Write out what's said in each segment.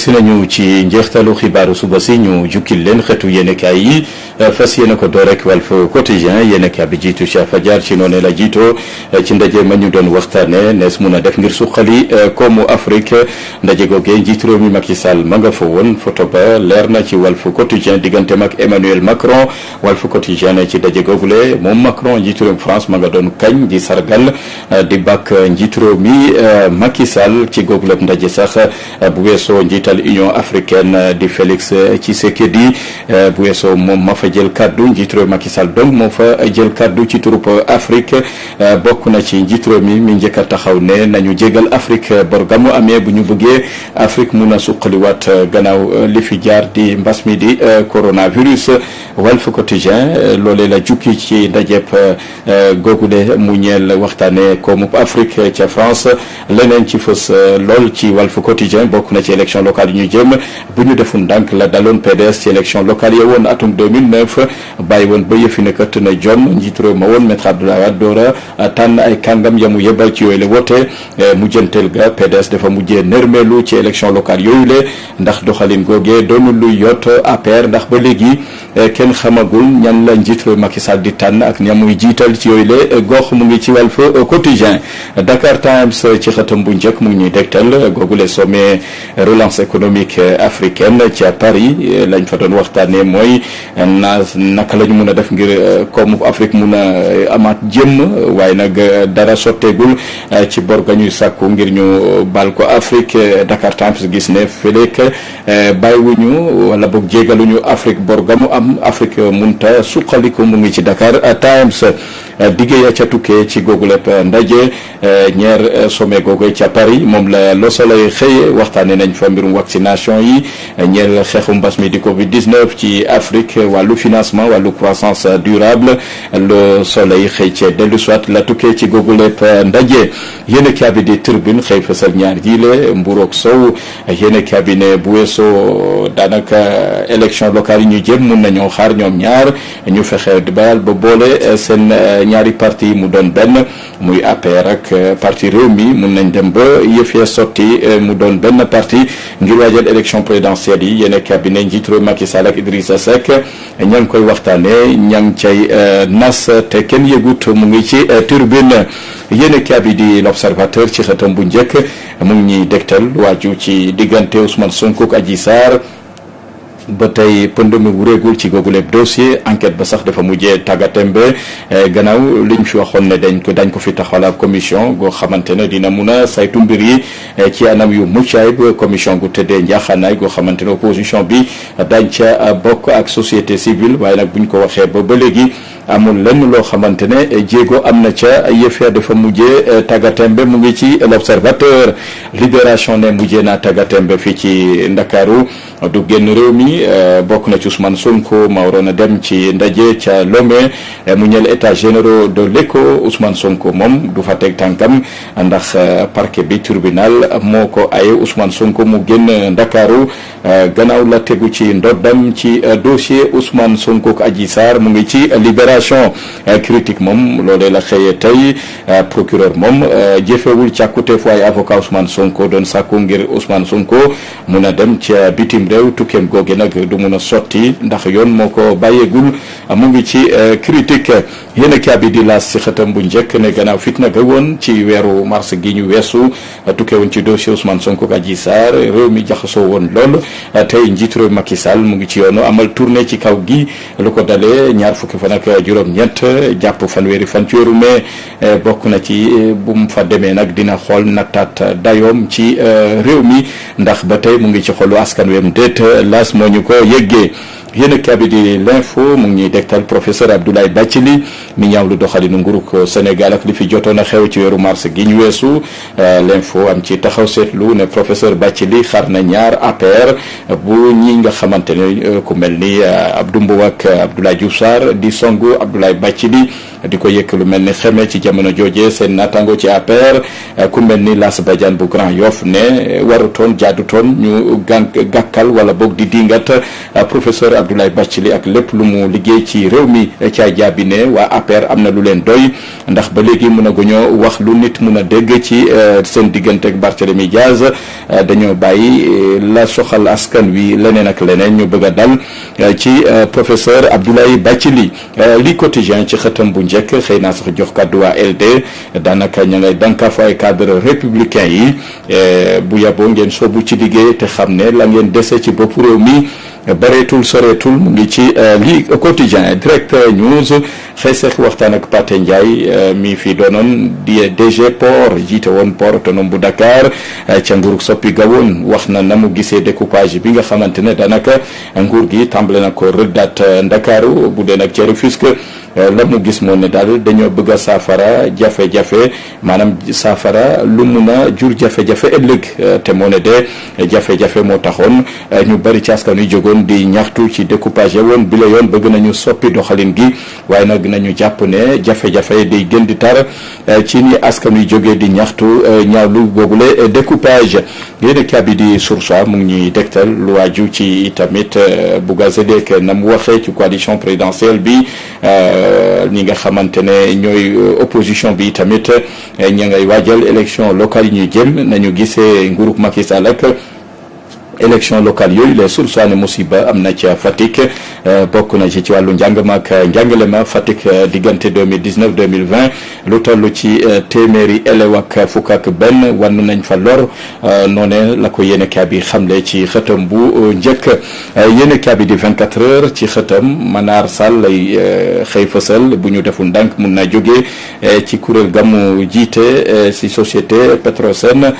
si nañu ci njeextalu xibaaru suba si ñu jukkil leen xeetu yéenekaay yi fas yéene ko door rek Walf Quotidien yéenekaay bi jiitu Cheikh Fadiar ci noonu la jiitoo ci ndaje ma ñu doon waxtaane nees mun a def ngir suqali koomu Afrique ndaje googee njiitu réew mi Macky Sall ma nga fa woon photo ba leer na ci Walf Quotidien digganteem ak Emmanuel Macron Walf Quotidien ne ci ndaje googule moom Macron njiitu réew France ma nga doon kañ di sargal di bàkk njiitu réew mi Macky Sall ci googule ndaje sax bu weesoo njiital Union africaine di Félix Tshisekedi bu weesoo moom ma fa jël kaddu njiitu réew Macky Sall donc moo fa jël kaddu ci turub Afrique bokk na ci njiitu réew mi njëkk a taxaw ne nañu jégal Afrique bor gamu amee bu ñu bëggee Afrique mun a suqaliwaat gannaaw li fi jaar di mbas mi di coronavirus. Walf Quotidien loolee la jukki ci ndajeb googule mu ñeel waxtaane koomu Afrique ca France leneen ci fës lool ci Walf Quotidien bokk na ci élection locale yi ñu jëm bu ñu deful ndànk la daloon PDS ci élection locale ya woon atum 2009 bàyyi woon ba yëfi nekkat na jom njiitu réew ma woon Maître Abdoulaye Wade doora tànn ay kàngam yamu yebal ci yooyu la wote mujjanteel ga PDS dafa mujjee nërmeelu ci élection locale yooyu le ndax doxalin googee doonul luy yot APR ndax ba léegi kenn xamagul ñan la njiitu réew Macky Sall di tànn ak ñamuy jiital ci yooyu le gox mu ngi ci Walf Quotidien. Dakar Times ci xëtam bu njëkk mu ngi ñuy dégtal googule sommet relance économique africaine ci Paris lañ fa doon waxtaanee mooy naka la ñu mun a def ngir koomu Afrique mun a amaat jëmm waaye nag dara sotteegul ci bor ga ñuy sàkku ngir ñu baal ko Afrique. Dakar Times gis ne fëleek bàyyiwuñu wala boog jégaluñu Afrique bor ga mu am Afrique munta suqaliku mu ngi ci Dakar Times. diggé ya ca tukkee ci googu lépp ndaje ñeer sommet googu ca Paris moom la Le Soleil xëye waxtaane nañ fa mbirum vaccination yi ñeel xeexu mbas mi di Covid-19 ci Afrique wàllu financement wàllu croissance durable Le Soleil xëy ca dellu soit la tukkee ci googu lépp ndaje yéen kaabi di Tribune xëy fasal ñaar jiile mburoog sow yéen cabinet bu weesoo daanaka élection locale yi ñu jëm mun nañoo xaar ñoom ñaar ñu fexe di bayal ba boole seen ñaari parti mu doon benn muy APR ak parti Rewmi mun nañ dem ba yëf ya sotti mu doon benn parti ngir waajal élection présidentielle yi yéen cabinet njiitu réew Macky Sall ak Idrissa Seck ña ngi koy waxtaanee ña ngi cay nas te kenn yëgut mu ngi ci Tribune. yéen cabinet di L'Observateur ci xëtam bu njëkk mu ngi ñuy dégtal waaju ci diggante Ousmane Sonko ak Adji Sarr ba tey pënd mi wuréegul ci googu lépp dossier enquête ba sax dafa mujjee tàggatembe gannaaw liñ fi waxoon ne dañ ko fi taxawal ab commission goo xamante ne dina mun a saytu mbir yi ci anam yu mucc ayib commission gu tëddee njaaxaanaay goo xamante ne opposition bi dañ ca bokk ak société civile waaye nag buñ ko waxee ba léegi amul lenn loo xamante ne jéego am na ca yëf dafa mujjee tàggatembe mu ngi ci L'Observateur. Libération ne mujjee naa tàggatembe fii ci Ndakaaru du génn réew mi bokk na ci Ousmane Sonko ma waroon a dem ci ndaje ca Lomé mu ñeel état généraux de l'Écho Ousmane Sonko moom du fa teg tànkam ndax parquet bi tribunal moo ko aye Ousmane Sonko mu génn Ndakaaru gannaaw la tegu ci ndoddam ci dossier Ousmane Sonko ak Adji Sarr mu ngi ci Libération. Critique moom loolee la xëyee tey procureur moom jëfewul càkkuteefu ay avocat Ousmane Sonko doon sàkku ngir Ousmane Sonko mun a dem ca bitim réew tukkeem googe nag du mun a sotti ndax yoon moo ko bàyyeegul mu ngi ci critique. yéen kaabi di laas ci xëtam bu njëkk ne gannaaw fitna ga woon ci weeru mars gi ñu weesu tukkee woon ci dossier Ousmane Sonko ak Adji Sarr réew mi jaxasoo woon lool tey njiitu réew Macky Sall mu ngi ci yoonu amal tournée ci kaw gi lu ko dalee ñaar fukki fan ak juróom-ñett jàpp fanweeri fan ci weeru mai bokk na ci bu mu fa demee nag dina xool nattaat dayoom ci réew mi ndax ba tey mu ngi ci xolu askan weem déet laas moo ñu ko yëggee. yéen kaabi di L'Info mu ngi ñuy dégtal professeur Abdoulaye Bathily mi ñaawlu doxalinu nguurug Sénégal ak li fi jotoon a xew ci weeru mars gi ñu weesu. L'Info am ci taxaw seetlu ne professeur Bathily xar na ñaar APR bu ñi nga xamante ne ku mel ni Abdou Mbow ak Abdoulaye Diouf Sarr di songu Abdoulaye Bathily di ko yëkk lu mel ni xeme ci jamono jooje seen naataango ci APR ku mel ni Lass Badiane bu Grand Yoff ne warutoon jaadutoon ñu gàkkal wala boog di dingat professeur Abdoulaye Bathily ak lépp lu mu liggéey ci réew mi ca jaabi ne waa APR am na lu leen doy ndax ba léegi mun a guñoo wax lu nit mun a dégg ci seen diggante ak Barthélémy Diaz dañoo bàyyi la soxal askan wi leneen ak leneen ñu bëgg a dal ci professeur Abdoulaye Bathily li quotidien ci xëtam bu njëkk xëy naa sax jox kàddu waa LD daanaka ña ngay dànkaafu ay cadre républicain yi bu yaboo ngeen soobu ci liggéey te xam ne la ngeen dese ci bopp réew mi bareetul soreetul mu ngi ci li quotidien direct news xëy seex waxtaan ak Pathé Ndiaye mi fi doonoon di DG port jiite woon port autonome bu Dakar ca nguur soppi gawoon wax na mu gisee découpage bi nga xamante ne daanaka nguur gi tàmbale na ko rëddaat Ndakaaru bu dee nag ca Rufisque la mu gis moo ne daal dañoo bëgg a saafara jafe-jafe maanaam saafara lu mun a jur jafe-jafe ëllëg te moo ne de jafe-jafe moo taxoon ñu bari ci askan wi jógoon di ñaxtu ci découpage woon bi la yoon bëgg nañu soppi doxalin gi waaye nag nañu jàpp ne jafe-jafe day gën di tar ci ni askan wi jógee di ñaxtu ñaawlu boobule découpage yéen kaabi di Source mu ngi ñuy dégtal lu waaju ci tamit Bougazelli na mu waxee ci coalition présidentielle bi ñi nga xamante ne ñooy opposition bi tamit ña ngay waajal élection locale yi ñuy jëm nañu gisee nguurug Macky Sall ak élection locale yooyu les sursaane musiba am na ca Fatick bokk na ci wàllu njàng ma ak njàngale ma Fatick diggante 2019 2020 lu toll ci téeméeri élève ak fukk ak benn wan nañ fa lor noone la ko yéene kaa bi xamle ci xëtam bu njëkk yéene kaa bi di 24 heures ci xëtam Manar Sall lay xëy fësal bu ñu deful ndànk mun naa jóge ci kuréel gamu jiite si société Petrosen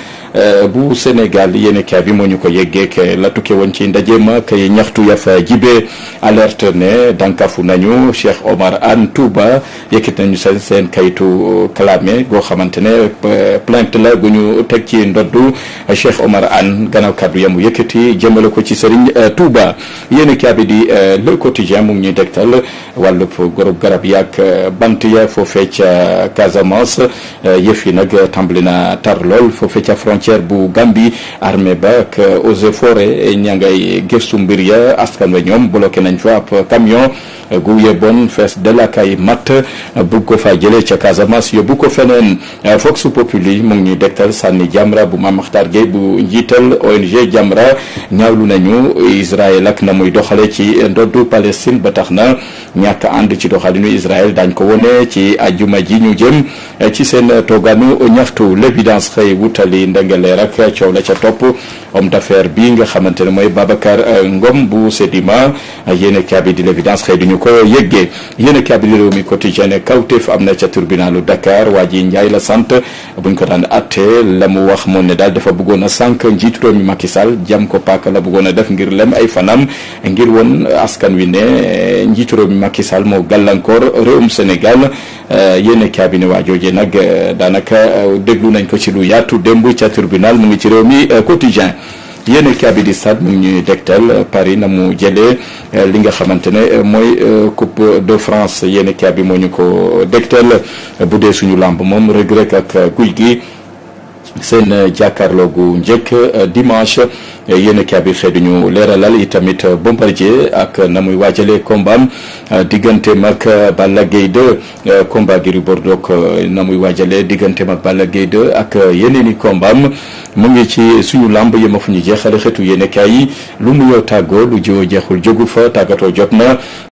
bu Sénégal yéene kaa bi moo ñu ko yeggee la tukke woon ci ndaje ma kay ñaxtu ya fa jibe alerte ne dankafu nañu Cheikh Omar Anne Touba yëkkati nañu seen kayitu clamé goo xamante ne plainte la gu ñu teg ci ndoddu Cheikh Omar Anne gannaaw kàddu yamu yëkkati jëmale ko ci Serigne Touba yéen kaabi di Le Quotidien mu ngi ñuy dégtal wàllub gorob garab yaak bant ya foofee ca Casamance yëf yi nag tàmbali na tar lool foofee ca frontière bu Gambie armée ba ak forêt ña ngay gëstu mbir ya askan wa ñoom bloqué nañ fa ab camion gu yeboon fees del ak ay matt bugg ko fa jëlee ca Casamance yóbbu ko feneen Vox Populi mu ngi ñuy dégtal sànni Jamra bu Mame Makhtar Gueye bu njiital ONG Jamra ñaawlu nañu Israël ak na muy doxale ci ndoddu Palestine ba tax na ñàkk ànd ci doxalinu Israël dañ ko wone ci ajuma ji ñu jëm ci seen toogaanu ñaxtu l'évidence xëy wutali ndengaleer ak coow la ca topp homme d'affaires bi nga xamante ne mooy Babacar Ngom bu Sedima yéen kaabi di l'évidence xëy duñu ko yëggee yéen kaabi di réew mi quotidien kawteef am na ca tribunalu Dakar waa ji Njaay la sant buñ ko daan atte la mu wax moom ne daal dafa bëggoon a sànq njiitu réew mi Macky Sall jam ko paaka la bëggoon a def ngir lem ay fanam ngir woon askan wi ne njiitu réew mi Macky Sall moo gàllankoor réewum Sénégal yéen kaabi ne waa jooje nag daanaka déglu nañ ko ci lu yaatu démb ca tribunal mu ngi ci réew mi quotidien yéen kaabi di stade mu ngi ñuy dégtal Paris na mu jëlee li nga xamante ne mooy coupe de France yéen kaabi moo ñu ko dégtal bu dee suñu lamb moom Reug Reug ak Gouye Gui seen jàkkaarloo gu njëkk dimanche yéen kaabi xëy duñu leeralal itamit Bombardier ak na muy waajalee combat digganteem ak Balla Gaye 2 combat Gris Bordeaux na muy waajalee digganteem ak Balla Gaye 2 ak yeneen i combat mu ngi ci suñu lamb yema fu ñu jeexale xeetu yéen kaay yi lu nuyoo tàggoo lu jiwoo jeexul jógu fa tàggatoo jot na